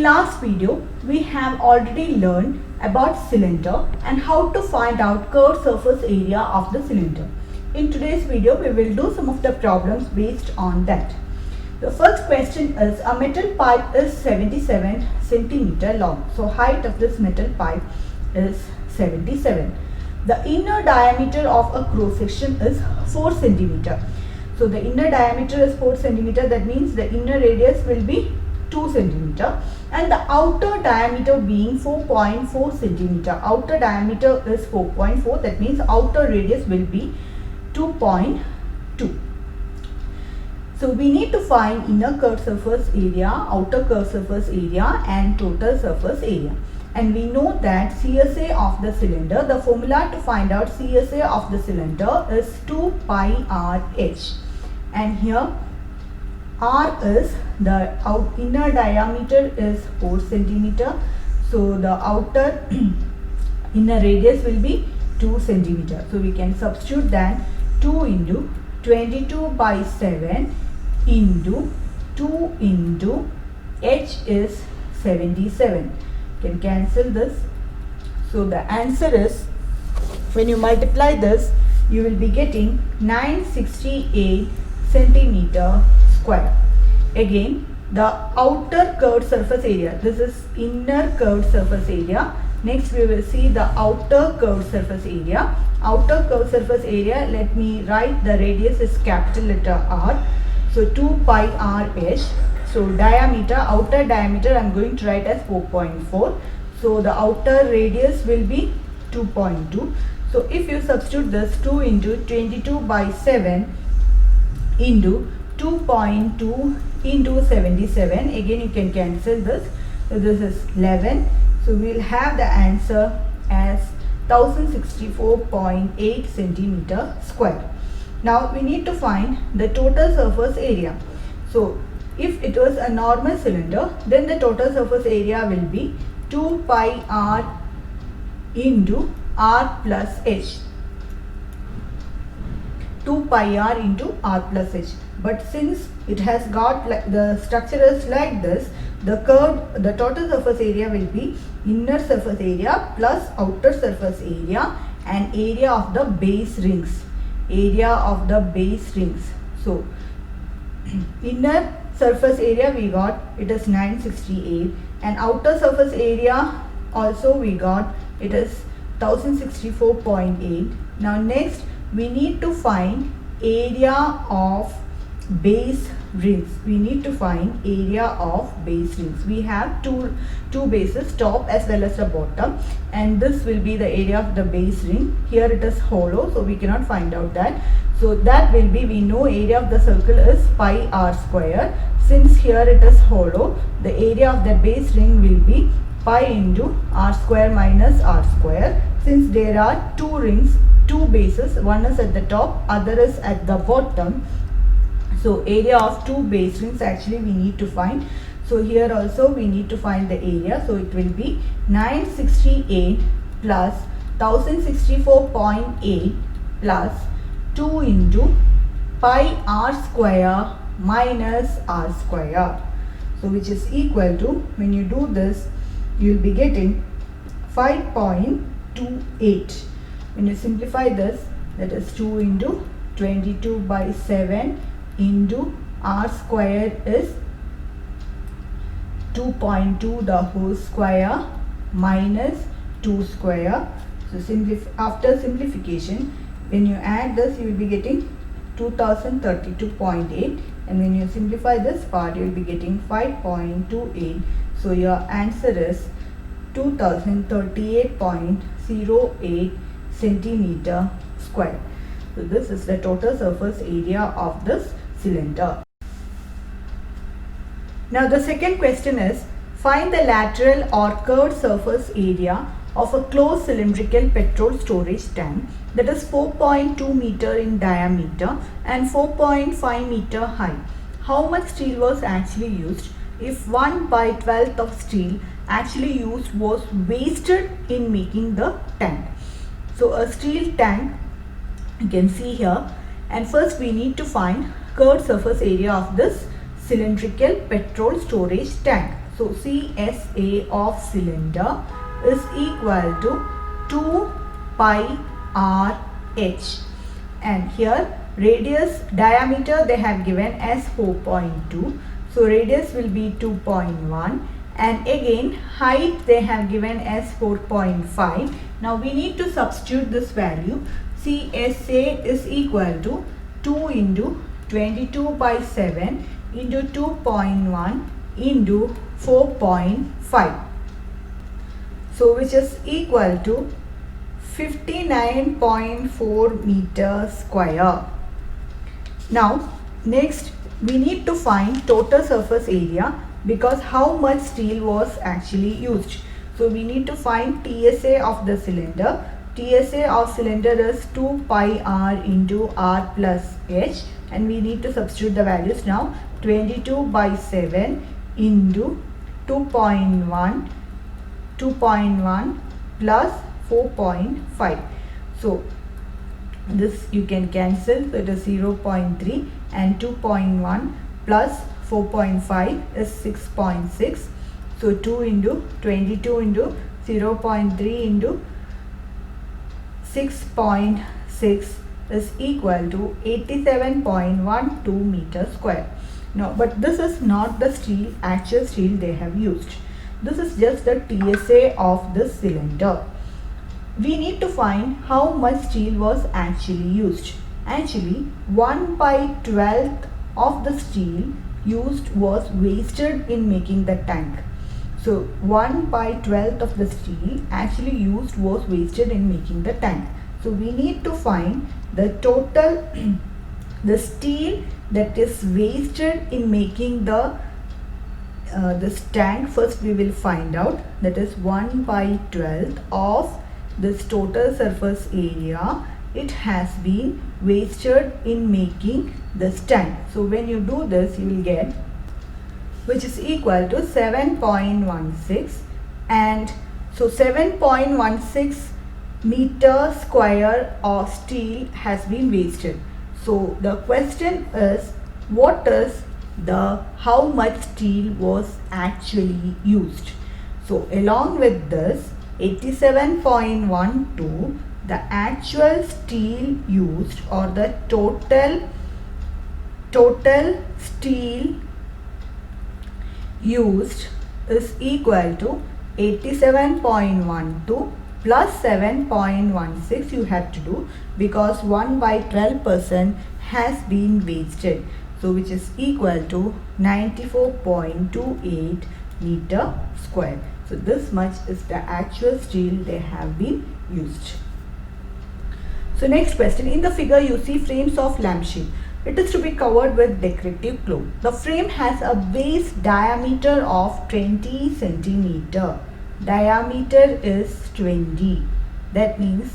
In last video, we have already learned about cylinder and how to find out curved surface area of the cylinder. In today's video, we will do some of the problems based on that. The first question is, a metal pipe is 77 centimeter long. So height of this metal pipe is 77. The inner diameter of a cross section is 4 centimeter. So the inner diameter is 4 centimeter. That means the inner radius will be 2 centimeter and the outer diameter being 4.4 centimeter. Outer diameter is 4.4. That means outer radius will be 2.2. So we need to find inner curved surface area, outer curved surface area and total surface area. And we know that CSA of the cylinder, the formula to find out CSA of the cylinder is 2 pi RH. And here R is the inner diameter is 4 centimeter. So the outer inner radius will be 2 centimeter. So we can substitute that 2 into 22 by 7 into 2 into H is 77. You can cancel this. So the answer is, when you multiply this, you will be getting 968 centimeter square. Again, the outer curved surface area, this is inner curved surface area. Next we will see the outer curved surface area. Outer curved surface area, let me write the radius is capital letter R. So 2 pi RH. So diameter, outer diameter I am going to write as 4.4. So the outer radius will be 2.2. So if you substitute this, 2 into 22 by 7 into 2.2 into 77, again you can cancel this. So this is 11. So we will have the answer as 1064.8 centimeter square. Now we need to find the total surface area. So if it was a normal cylinder, then the total surface area will be 2 pi R into R plus H. 2 pi R into R plus H. But since it has got like the structure is like this, the total surface area will be inner surface area plus outer surface area and area of the base rings. Area of the base rings. So inner surface area we got, it is 968, and outer surface area also we got, it is 1064.8. Now next we need to find area of base rings. We need to find area of base rings. We have two bases, top as well as the bottom, and this will be the area of the base ring. Here it is hollow, so we cannot find out that. So that will be, we know area of the circle is pi R square. Since here it is hollow, the area of the base ring will be pi into R square minus R square. Since there are two rings, two bases, one is at the top, other is at the bottom. So area of two base rings actually we need to find. So here also we need to find the area. So it will be 968 plus 1064.8 plus 2 into pi R square minus R square. So which is equal to, when you do this, you will be getting 5.28. When you simplify this, that is 2 into 22 by 7 into R square is 2.2 the whole square minus 2 square. So after simplification, when you add this, you will be getting 2032.8, and when you simplify this part, you will be getting 5.28. So your answer is 2038.08 centimeter square. So this is the total surface area of this cylinder. Now the second question is, find the lateral or curved surface area of a closed cylindrical petrol storage tank that is 4.2 meter in diameter and 4.5 meter high. How much steel was actually used? If 1/12 of steel actually used was wasted in making the tank. So a steel tank, you can see here, and first we need to find curved surface area of this cylindrical petrol storage tank. So CSA of cylinder is equal to 2 pi RH, and here radius diameter they have given as 4.2, so radius will be 2.1, and again height they have given as 4.5. Now we need to substitute this value. CSA is equal to 2 into 22 by 7 into 2.1 into 4.5, so which is equal to 59.4 meters square. Now next we need to find total surface area, because how much steel was actually used. So we need to find TSA of the cylinder. TSA of cylinder is 2 pi r into r plus h, and we need to substitute the values now. 22 by 7 into 2.1 plus 4.5. So this you can cancel, so it is 0.3, and 2.1 plus 4.5 is 6.6. So 2 into 22 into 0.3 into 6.6 is equal to 87.12 meters square. Now, but this is not the steel, actual steel they have used. This is just the TSA of the cylinder. We need to find how much steel was actually used. Actually, 1 by 12th of the steel used was wasted in making the tank. So 1 by 12th of the steel actually used was wasted in making the tank. So we need to find the total the steel that is wasted in making this tank. First we will find out, that is 1 by 12th of this total surface area it has been wasted in making this tank. So when you do this, you will get, which is equal to 7.16, and so 7.16 meter square of steel has been wasted. So the question is, what is the how much steel was actually used? So along with this 87.12, the actual steel used, or the total steel used is equal to 87.12 plus 7.16 you have to do, because 1 by 12% has been wasted. So which is equal to 94.28 meter square. So this much is the actual steel they have been used. So next question, in the figure you see frames of lampshade. It is to be covered with decorative cloth. The frame has a base diameter of 20 centimeter. Diameter is 20. That means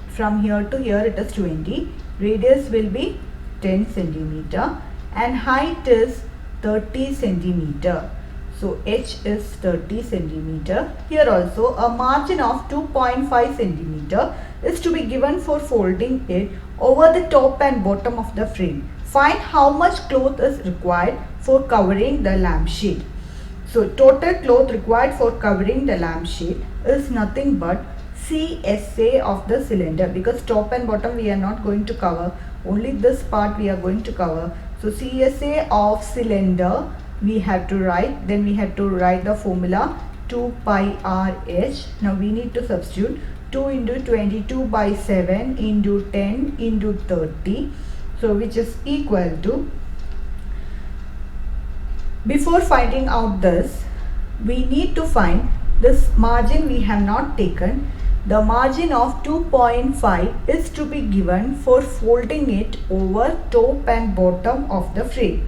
from here to here it is 20. Radius will be 10 centimeter and height is 30 centimeter. So H is 30 centimeter. Here also a margin of 2.5 centimeter is to be given for folding it over the top and bottom of the frame. Find how much cloth is required for covering the lampshade. So total cloth required for covering the lampshade is nothing but CSA of the cylinder, because top and bottom we are not going to cover, only this part we are going to cover. So CSA of cylinder we have to write, then we have to write the formula 2 pi RH. Now we need to substitute 2 into 22 by 7 into 10 into 30, so which is equal to, before finding out this we need to find this margin we have not taken. The margin of 2.5 is to be given for folding it over top and bottom of the frame.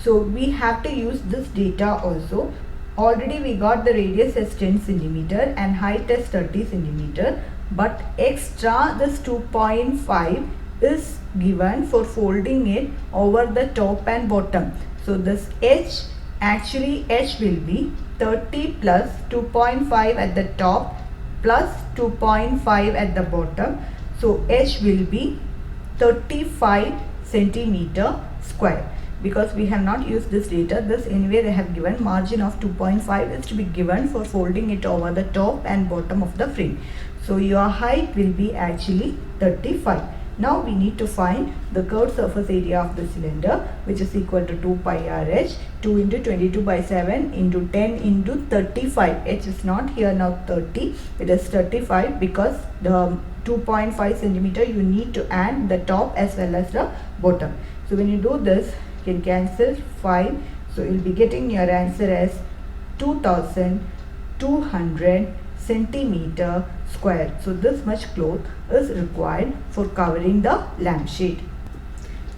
So we have to use this data also. Already we got the radius as 10 centimeter and height as 30 centimeter, but extra this 2.5 is given for folding it over the top and bottom. So this H, actually H will be 30 plus 2.5 at the top plus 2.5 at the bottom. So H will be 35 centimeter square. because we have not used this data. This anyway they have given margin of 2.5 is to be given for folding it over the top and bottom of the frame. So your height will be actually 35. Now we need to find the curved surface area of the cylinder, which is equal to 2 pi RH, 2 into 22 by 7 into 10 into 35. H is not here now 30, it is 35 because the 2.5 centimeter you need to add the top as well as the bottom. So when you do this, you can cancel 5. So you will be getting your answer as 2200 centimeter square. So this much cloth is required for covering the lampshade.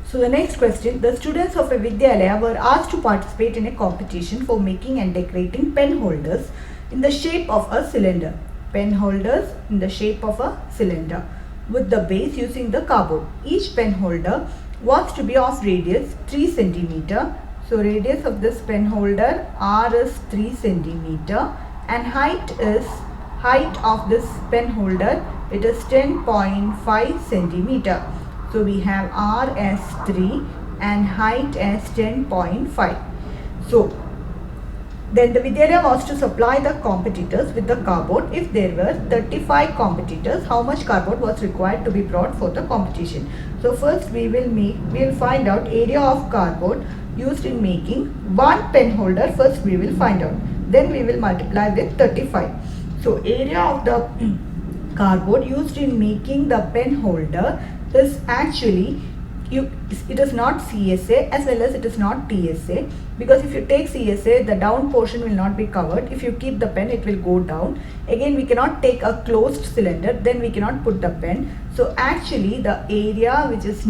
So the next question, the students of a Vidyalaya were asked to participate in a competition for making and decorating pen holders in the shape of a cylinder. Pen holders in the shape of a cylinder with the base using the cardboard. Each pen holder was to be of radius 3 centimeter. So radius of this pen holder R is 3 centimeter and height of this pen holder, it is 10.5 centimeter. So we have R as 3 and height as 10.5. So then the Vidyalaya was to supply the competitors with the cardboard. If there were 35 competitors, how much cardboard was required to be brought for the competition? So first we will find out area of cardboard used in making one pen holder. First we will find out. Then we will multiply with 35. So area of the cardboard used in making the pen holder is actually, it is not CSA as well as it is not TSA, because if you take CSA, the down portion will not be covered. If you keep the pen, it will go down. Again, we cannot take a closed cylinder, then we cannot put the pen. So actually the area which is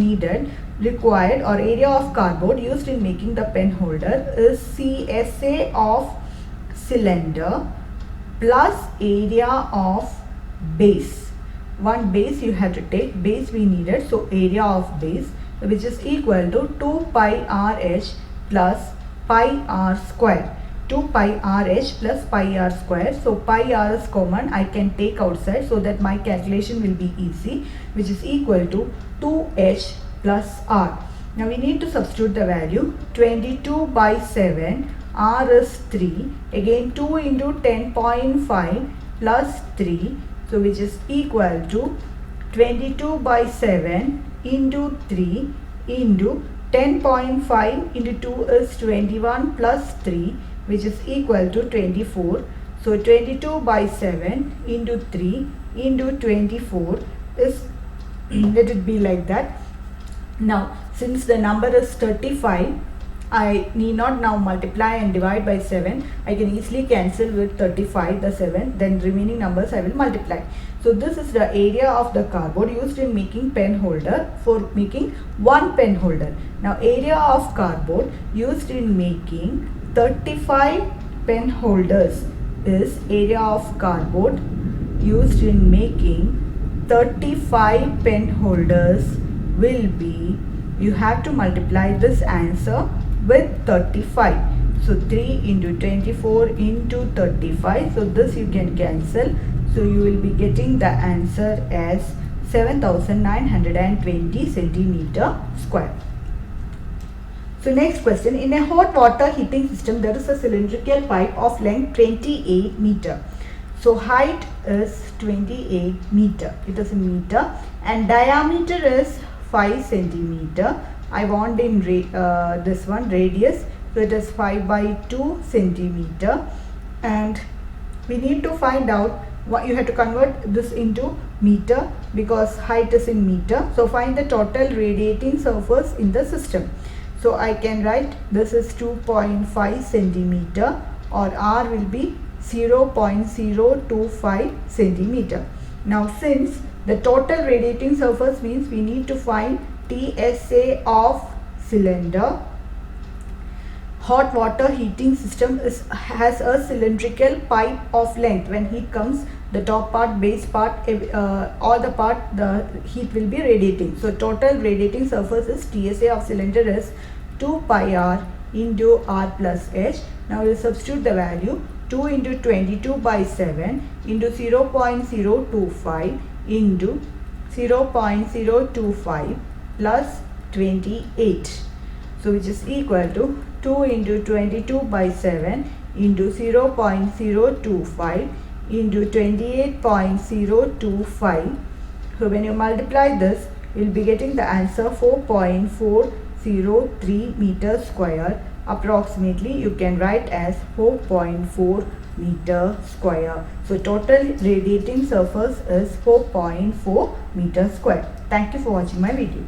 required or area of cardboard used in making the pen holder is CSA of cylinder plus area of base. One base you have to take, base we needed, so area of base, which is equal to 2 pi RH plus pi r square. 2 pi RH plus pi r square. So pi r is common, I can take outside so that my calculation will be easy, which is equal to 2h plus r. Now we need to substitute the value. 22 by 7, r is 3, again 2 into 10.5 plus 3, so which is equal to 22 by 7 into 3 into 10.5 into 2 is 21 plus 3, which is equal to 24. So 22 by 7 into 3 into 24 is, let it be like that. Now since the number is 35, I need not now multiply and divide by 7. I can easily cancel with 35 the 7, then remaining numbers I will multiply. So this is the area of the cardboard used in making pen holder for making one pen holder. Now area of cardboard used in making 35 pen holders is area of cardboard used in making 35 pen holders will be, you have to multiply this answer with 35. So 3 into 24 into 35. So this you can cancel. So you will be getting the answer as 7920 centimeter square. So next question, in a hot water heating system there is a cylindrical pipe of length 28 meter. So height is 28 meter, it is in meter, and diameter is 5 centimeter. I want in this one radius, so it is 5 by 2 centimeter, and we need to find out what you have to convert this into meter because height is in meter. So find the total radiating surface in the system. So I can write this is 2.5 centimeter or R will be 0.025 centimeter. Now since the total radiating surface means we need to find TSA of cylinder. Hot water heating system has a cylindrical pipe of length. When heat comes, the top part, base part, all the part, the heat will be radiating. So total radiating surface is TSA of cylinder is 2 pi r into r plus h. Now we will substitute the value 2 into 22 by 7 into 0.025 into 0.025 plus 28. So which is equal to 2 into 22 by 7 into 0.025 into 28.025. So when you multiply this, you will be getting the answer 4.403 meters square. Approximately you can write as 4.4 meter square. So total radiating surface is 4.4 meters square. Thank you for watching my video.